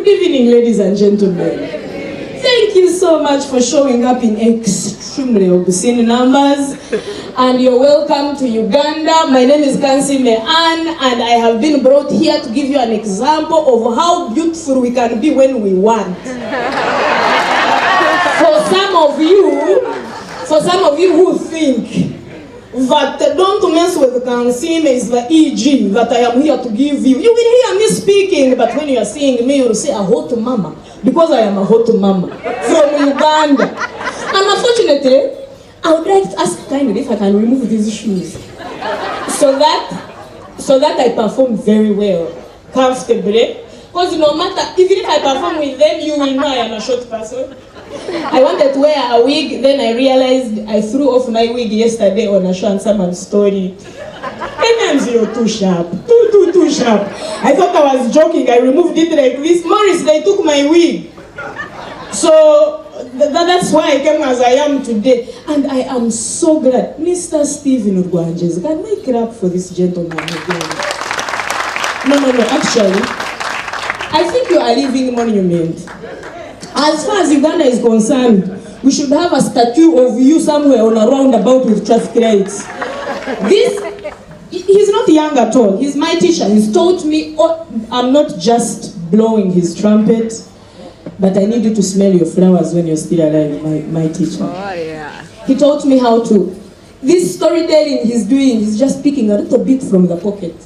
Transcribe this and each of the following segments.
Good evening, ladies and gentlemen. Thank you so much for showing up in extremely obscene numbers. And you're welcome to Uganda. My name is Kansime Ann, and I have been brought here to give you an example of how beautiful we can be when we want. For some of you who think that don't mess with Kansime is the EG that I am here to give you. You will hear me speaking, but when you are seeing me, you will say a hot mama, because I am a hot mama from Uganda. And unfortunately, I would like to ask kindly if I can remove these shoes so that I perform very well, comfortably. Because no matter, even if I perform with them, you will know I am a short person. I wanted to wear a wig, then I realized I threw off my wig yesterday on a show and someone stole it. And you're too sharp, too sharp. I thought I was joking, I removed it like this. Morris, they took my wig. So that's why I came as I am today. And I am so glad. Mr. Stephen Urgwanjes, can I clap for this gentleman again? No, actually, I think you are a living monument. As far as Uganda is concerned, we should have a statue of you somewhere on a roundabout with traffic lights. He's not young at all. He's my teacher. He's taught me, I'm not just blowing his trumpet, but I need you to smell your flowers when you're still alive, my teacher. Oh, yeah. He taught me how to. This storytelling he's doing, he's just picking a little bit from the pocket.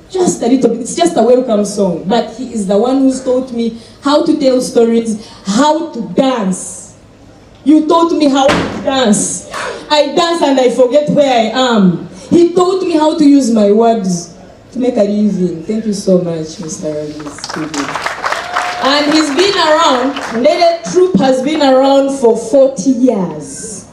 Just a little bit. It's just a welcome song. But he is the one who's taught me how to tell stories, how to dance. You taught me how to dance. I dance and I forget where I am. He taught me how to use my words to make a living. Thank you so much, Mr. Ravis. And he's been around, Nede Troop has been around for 40 years.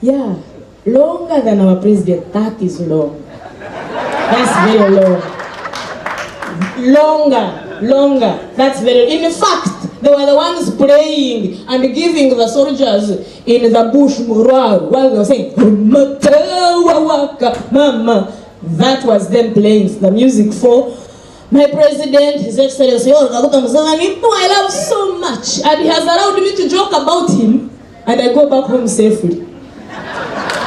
Yeah, longer than our president. That is long. That's very long. Longer. That's very. In fact, they were the ones praying and giving the soldiers in the bush morale while they were saying, Mama. That was them playing the music for my president, His Excellency. Oh, I love so much. And he has allowed me to joke about him, and I go back home safely.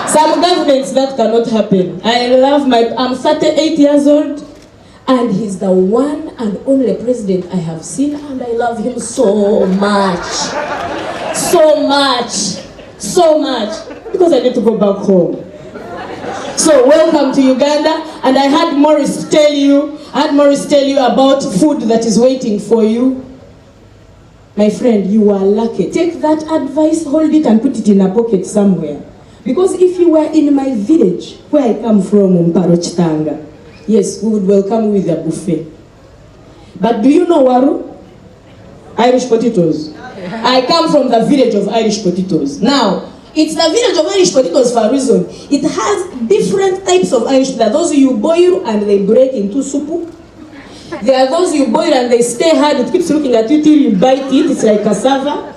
Some governments that cannot happen. I'm 38 years old, and he's the one and only president I have seen, and I love him so much. So much. Because I need to go back home. So welcome to Uganda, and I had Morris tell you about food that is waiting for you. My friend, you are lucky. Take that advice, hold it and put it in a pocket somewhere. Because if you were in my village, where I come from, Mparo Chitanga, yes, we would welcome you with a buffet. But do you know Waru? Irish potatoes. I come from the village of Irish potatoes. Now, it's the village of Irish potatoes for a reason. It has different types of Irish. There are those you boil and they break into soup. There are those you boil and they stay hard. It keeps looking at you till you bite it. It's like cassava.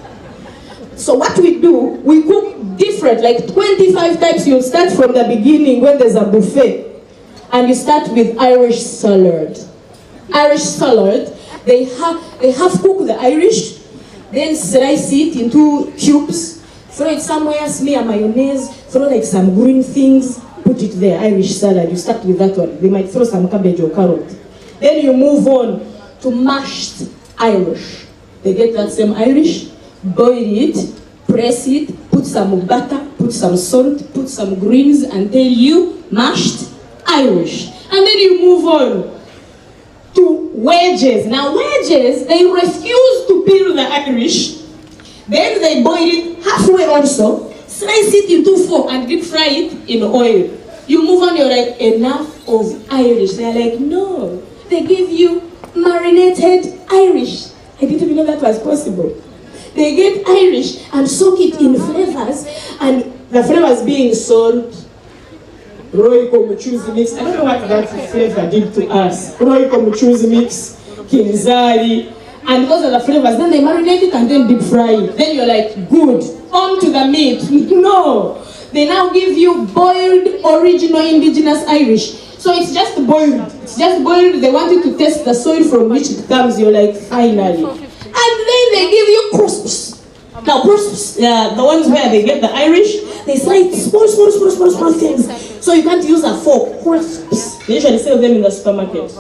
So what we do, we cook different, like 25 types. You'll start from the beginning when there's a buffet. And you start with Irish salad. Irish salad, they have cooked the Irish, then slice it into cubes, throw it somewhere, smear mayonnaise, throw like some green things, put it there, Irish salad. You start with that one. They might throw some cabbage or carrot. Then you move on to mashed Irish. They get that same Irish, boil it, press it, put some butter, put some salt, put some greens until you mashed Irish. And then you move on to wedges. Now wedges, they refuse to peel the Irish. Then they boil it halfway also, slice it into four and deep fry it in oil. You move on, you're like, enough of Irish. They're like, no. They give you marinated Irish. I didn't even know that was possible. They get Irish and soak it in flavors, and the flavors being salt, Royco Muchuzi mix. I don't know what that flavor did to us. Royco Muchuzi mix, Kinzari, and those are the flavors. Then they marinate it and then deep fry it. Then you're like, good, on to the meat. No, they now give you boiled original indigenous Irish. So So it's just boiled. It's just boiled. They want you to taste the soil from which it comes. You're like, finally. And then they give you crisps. Now crisps, the ones where they get the Irish, they slice small things. So you can't use a fork. Crisps. They usually sell them in the supermarket.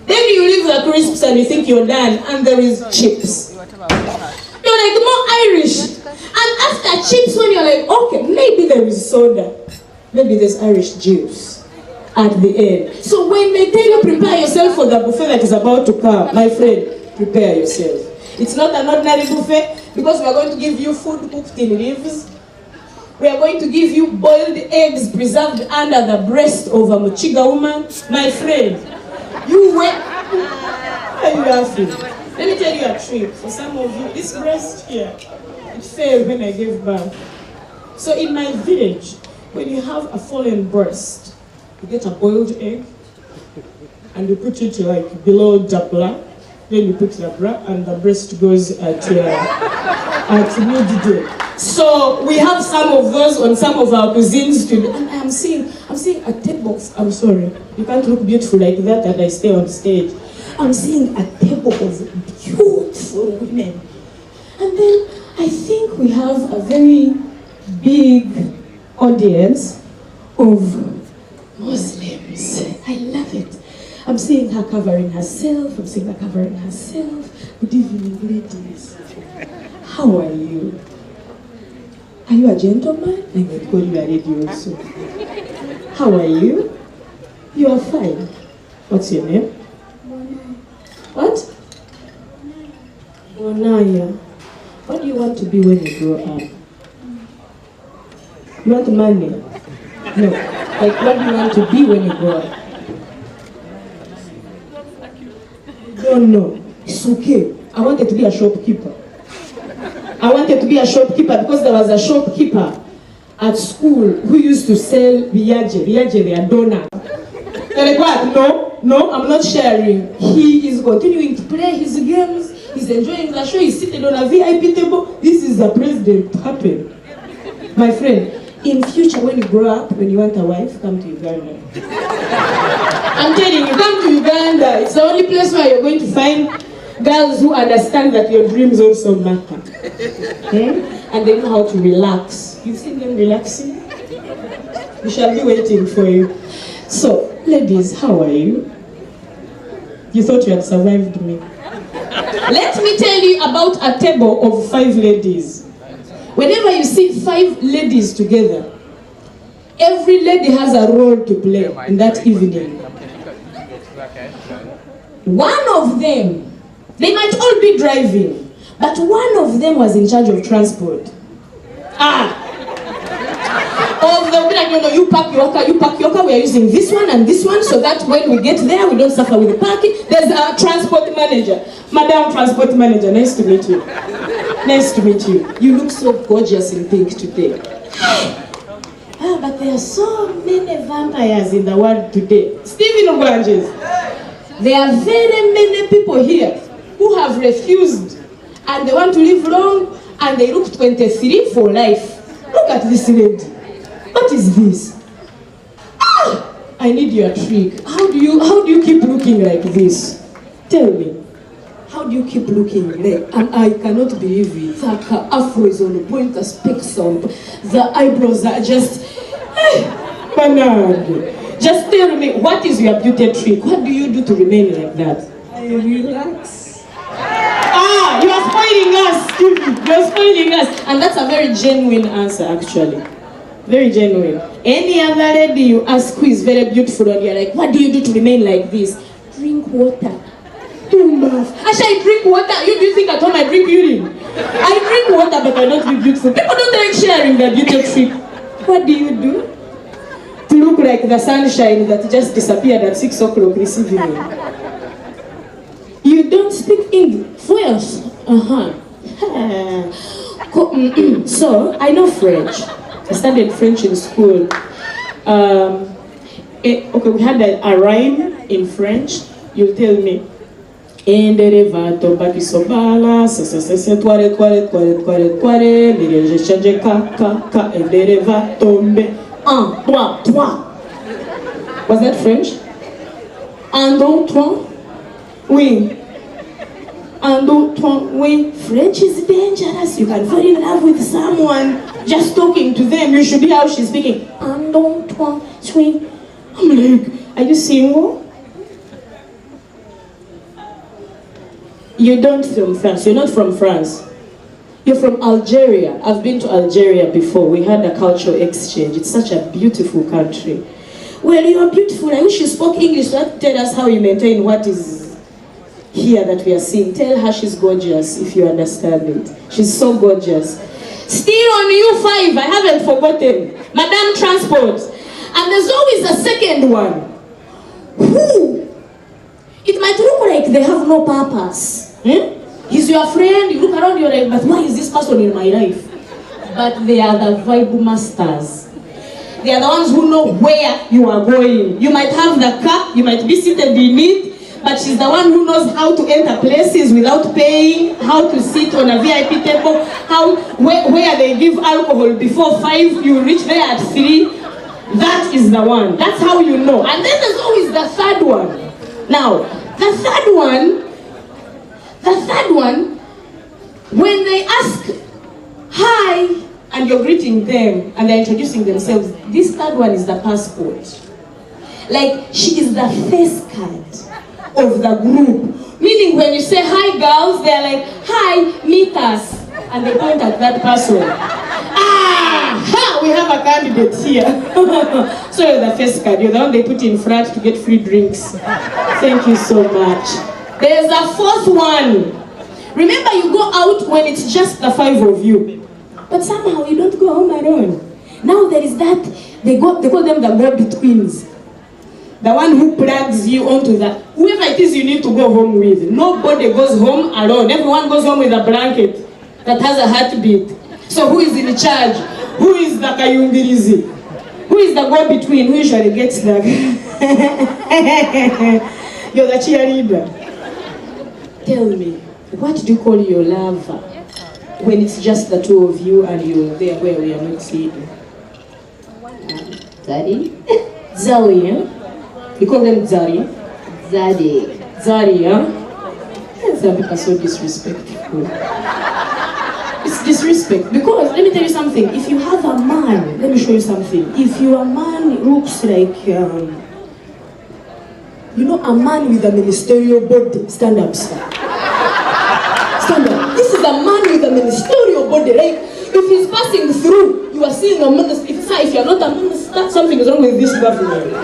Then you leave the crisps and you think you're done, and there is chips. You're like, more Irish. And after chips, when you're like, okay, maybe there is soda. Maybe there's Irish juice at the end. So when they tell you prepare yourself for the buffet that is about to come, my friend, prepare yourself. It's not an ordinary buffet because we are going to give you food cooked in leaves. We are going to give you boiled eggs preserved under the breast of a Muchiga woman. My friend, you went. Why are you laughing? Let me tell you a trick. For some of you, this breast here, it failed when I gave birth. So in my village, when you have a fallen breast, you get a boiled egg and you put it like below the bra. Then you put the bra and the breast goes at midday. So we have some of those on some of our cuisines today. And I'm seeing a table. I'm sorry, you can't look beautiful like that and I stay on stage. I'm seeing a table of beautiful women. And then I think we have a very big audience of Muslims. I love it. I'm seeing her covering herself. Good evening, ladies. How are you? Are you a gentleman? I might call you a lady also. How are you? You are fine. What's your name? What? Onaya. What do you want to be when you grow up? You want money? No. Like, what do you want to be when you grow up? Don't know. It's okay. I wanted to be a shopkeeper. I wanted to be a shopkeeper because there was a shopkeeper at school who used to sell viaje. Viaje, they are donuts. They're like, what? No, I'm not sharing. He is continuing to play his games. He's enjoying the show. He's seated on a VIP table. This is the president happen. My friend, in future, when you grow up, when you want a wife, come to Uganda. I'm telling you, come to Uganda. It's the only place where you're going to find girls who understand that your dreams also matter. Okay? And they know how to relax. You've seen them relaxing? We shall be waiting for you. So, ladies, how are you? You thought you had survived me. Let me tell you about a table of 5 ladies. Whenever you see 5 ladies together, every lady has a role to play in that evening. One of them, they might all be driving, but one of them was in charge of transport. Of the like, no, you park your car, we are using this one and this one, so that when we get there, we don't suffer with the parking. There's a transport manager. Madam Transport Manager, nice to meet you. Nice to meet you. You look so gorgeous in pink today. But there are so many vampires in the world today. Stephen Obanges. There are very many people here who have refused and they want to live long and they look 23 for life. Look at this lady. What is this? I need your trick. How do you keep looking like this? Tell me. How do you keep looking like? And I cannot believe it. Her afro is on the point, the specs on, the eyebrows are just banana. Just tell me, what is your beauty trick? What do you do to remain like that? I relax. You are spoiling us. You are spoiling us. And that's a very genuine answer, actually. Very genuine. Any other lady you ask who is very beautiful and you're like, what do you do to remain like this? Drink water. Don't laugh. Actually, I drink water. You do think at home I drink urine? I drink water, but I don't be beautiful. People don't like sharing their beauty trick. What do you do? To look like the sunshine that just disappeared at 6 o'clock this evening. You don't speak English. French. So, I know French. I studied French in school. Okay, we had a rhyme in French. You'll tell me. Enderevato bakisobala, se toare, je change ka, enderevato me. 1, 3, 3. Was that French? Un, deux, trois. Oui. Un, deux, trois. Oui. French is dangerous. You can fall in love with someone just talking to them. You should hear how she's speaking. Un, deux, trois, three. I'm like, are you single? You don't from France. You're not from France. You're from Algeria. I've been to Algeria before. We had a cultural exchange. It's such a beautiful country. Well, you are beautiful. I wish you spoke English. Tell us how you maintain what is here that we are seeing. Tell her she's gorgeous, if you understand it. She's so gorgeous. Still on U5, I haven't forgotten. Madame Transport. And there's always a second one. Who? It might look like they have no purpose. He's your friend, you look around, you're like, but why is this person in my life? But they are the vibe masters. They are the ones who know where you are going. You might have the car, you might be seated in it, but she's the one who knows how to enter places without paying, how to sit on a VIP table, where they give alcohol before 5, you reach there at 3. That is the one. That's how you know. And then there's always the third one. Now, the third one, when they ask, hi, and you're greeting them, and they're introducing themselves, this third one is the passport. Like, she is the face card of the group. Meaning, when you say, hi, girls, they're like, hi, meet us. And they point at that person. We have a candidate here. So you're the face card. You're the one they put in front to get free drinks. Thank you so much. There's a fourth one. Remember, you go out when it's just the 5 of you. But somehow you don't go home alone. Now there is that, they call them the go-betweens. The one who plugs you onto that. Whoever it is you need to go home with. Nobody goes home alone. Everyone goes home with a blanket that has a heartbeat. So who is in charge? Who is the kayungirizi? Who is the go-between? Who usually gets the... You're the cheerleader. Tell me, what do you call your lover when it's just the two of you and you're there where we are not seeing? Zari? Zari, huh? You call them Zari? Zari. Zari, huh? Some people are so disrespectful. It's disrespect. Because, let me tell you something. If you have a man, let me show you something. If your man looks like, you know, a man with a ministerial body, stand up, sir. Stand up. This is a man with a ministerial body. Like, if he's passing through, you are seeing a minister. If you are not a minister, something is wrong with this government.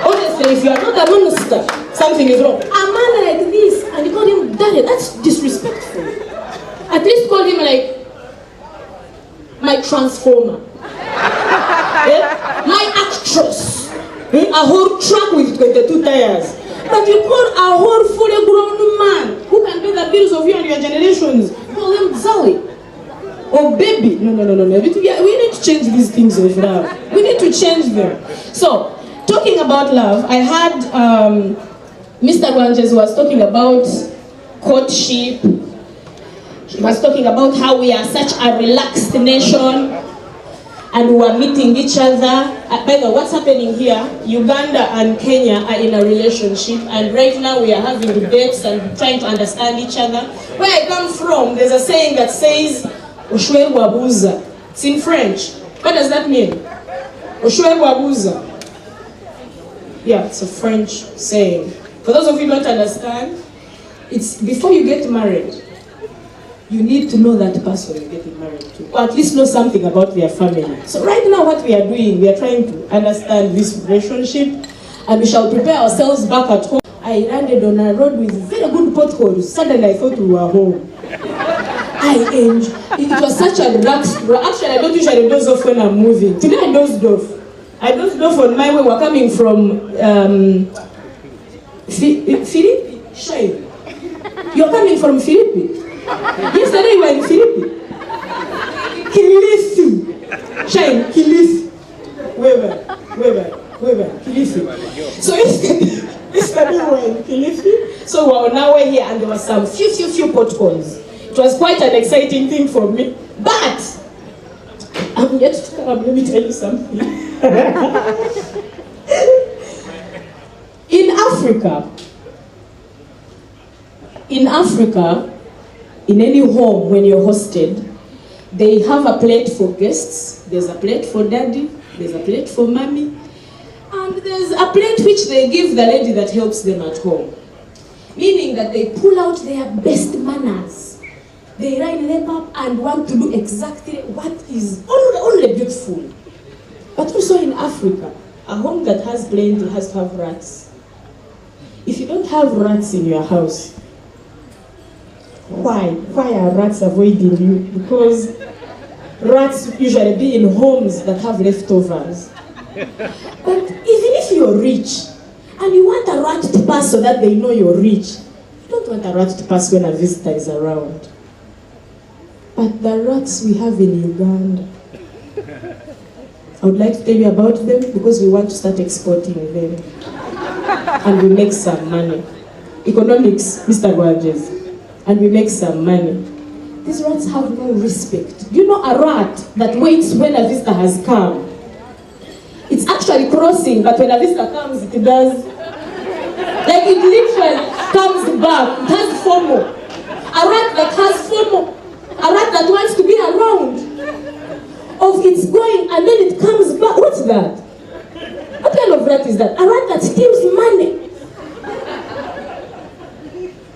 Honestly, if you are not a minister, something is wrong. A man like this, and you call him daddy, that's disrespectful. At least call him like my transformer, my actress, a whole truck with 22 tires. But you call a whole fully grown man who can pay the bills of you and your generations, call him Zoe or baby. No. We need to change these things of love. We need to change them. So, talking about love, I had Mr. Gwanjes was talking about courtship. He was talking about how we are such a relaxed nation and we are meeting each other. By the way, what's happening here? Uganda and Kenya are in a relationship, and right now we are having debates and trying to understand each other. Where I come from, there's a saying that says, Oshwe wabuza. It's in French. What does that mean? Oshwe wabuza. Yeah, it's a French saying. For those of you who don't understand, it's before you get married, you need to know that person you're getting married to, or at least know something about their family. So right now what we are doing, we are trying to understand this relationship, and we shall prepare ourselves back at home. I landed on a road with very good potholes. Suddenly I thought we were home. It was such a relaxed road. Actually, I don't usually doze off when I'm moving. Today I dozed off. I dozed off on my way. We're coming from Philippi? Shame. You're coming from Philippi? Yesterday you were in Philippi. Kilifi. Shine, Kilifi. Weber. Kilifi. So yesterday we were in Kilifi. So we were on our way here and there were some few potholes. It was quite an exciting thing for me. But I'm yet to come. Let me tell you something. In Africa, in any home when you're hosted, they have a plate for guests, there's a plate for daddy, there's a plate for mommy, and there's a plate which they give the lady that helps them at home. Meaning that they pull out their best manners. They line them up and want to do exactly what is only beautiful. But also in Africa, a home that has plenty has to have rats. If you don't have rats in your house, why? Why are rats avoiding you? Because rats usually be in homes that have leftovers. But even if you're rich, and you want a rat to pass so that they know you're rich, you don't want a rat to pass when a visitor is around. But the rats we have in Uganda, I would like to tell you about them because we want to start exporting them. And we make some money. Economics, Mr. Gwajes. And we make some money. These rats have no respect. Do you know a rat that waits when a visitor has come? It's actually crossing, but when a visitor comes, it does. Like it literally comes back. It has FOMO. A rat that has FOMO. A rat that wants to be around. Of it's going and then it comes back. What's that? What kind of rat is that? A rat that steals money.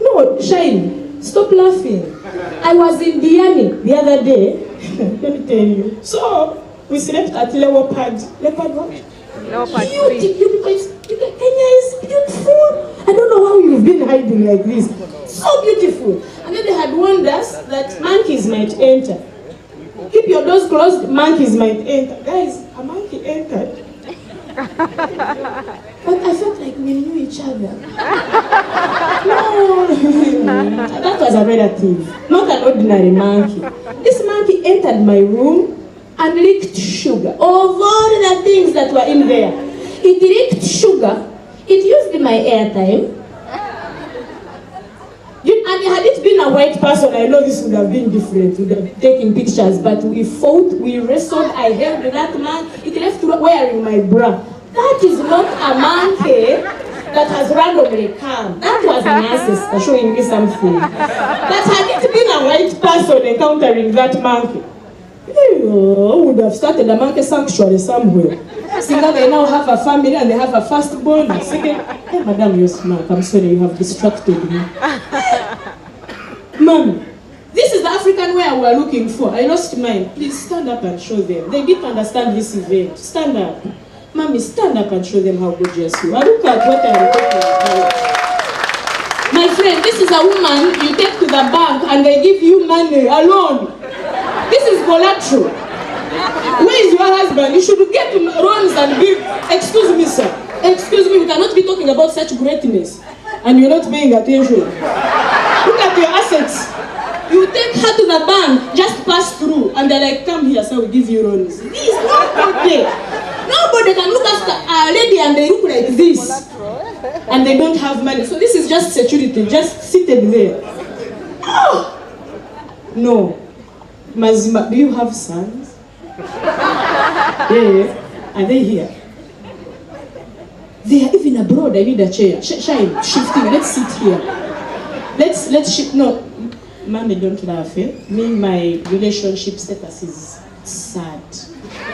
No, Shine. Stop laughing. I was in Diani the other day. Let me tell you. So, we slept at Leopard. Leopard what? Leopard Kenya is beautiful. I don't know how you've been hiding like this. So beautiful. And then they had warned us that monkeys might enter. Keep your doors closed, monkeys might enter. Guys, a monkey entered. But I felt like we knew each other. No, that was a relative, not an ordinary monkey. This monkey entered my room and licked sugar. Of all the things that were in there, it licked sugar. It used my airtime. And had it been a white person, I know this would have been different. We would have taken pictures, but we fought, we wrestled, I held that man. It left wearing my bra. That is not a monkey that has randomly come. That was an ancestor showing me something. That had it been a white person encountering that monkey, I would have started a monkey sanctuary somewhere. Seeing that they now have a family and they have a firstborn. Hey, madam, you're smart. I'm sorry, you have distracted me. Mommy, this is the African way we are looking for. I lost mine. Please stand up and show them. They didn't understand this event. Stand up. Mommy, stand up and show them how gorgeous you are. Look at what I'm talking about. My friend, this is a woman you take to the bank and they give you money alone. This is collateral. Where is your husband? You should get loans and give. Excuse me, sir. Excuse me, we cannot be talking about such greatness. And you're not paying attention. Look at your assets. You take her to the bank, just pass through, and they're like, come here, so we give you loans. This is nobody. Nobody can look after a lady and they look like this. And they don't have money. So this is just security, just seated there. Oh! No. Mazima, do you have sons? Yeah. Are they here? They are even abroad. I need a chair. Shine, shifting. Let's sit here. Let's shift. No, mommy, don't laugh. Eh? Me, my relationship status is sad.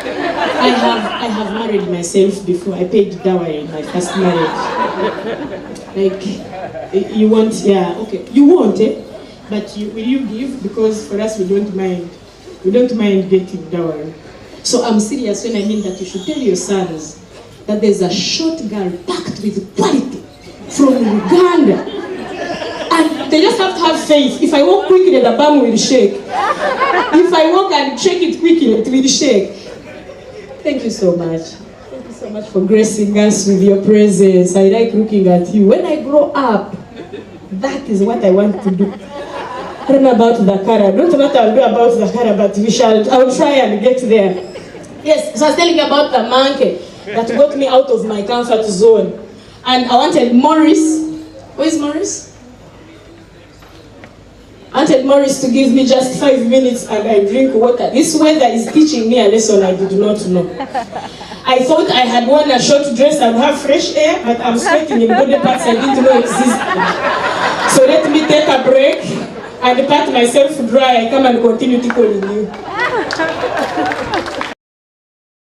I have married myself before. I paid dowry in my first marriage. Like, you want? Yeah, okay. You want, eh? But will you give? Because for us, we don't mind. We don't mind getting dowry. So I'm serious when I mean that you should tell your sons that there's a short girl packed with quality from Uganda. And they just have to have faith. If I walk quickly, the bum will shake. If I walk and shake it quickly, it will shake. Thank you so much. Thank you so much for gracing us with your presence. I like looking at you. When I grow up, that is what I want to do. I don't know about the Kara. I don't know what I'll do about the Kara, but I'll try and get there. Yes, so I was telling you about the monkey that got me out of my comfort zone. And I wanted Morris. Where is Morris? I wanted Morris to give me just 5 minutes and I drink water. This weather is teaching me a lesson I did not know. I thought I had worn a short dress and have fresh air, but I'm sweating in body parts I didn't know existed. So let me take a break and pat myself dry. I come and continue tickling you.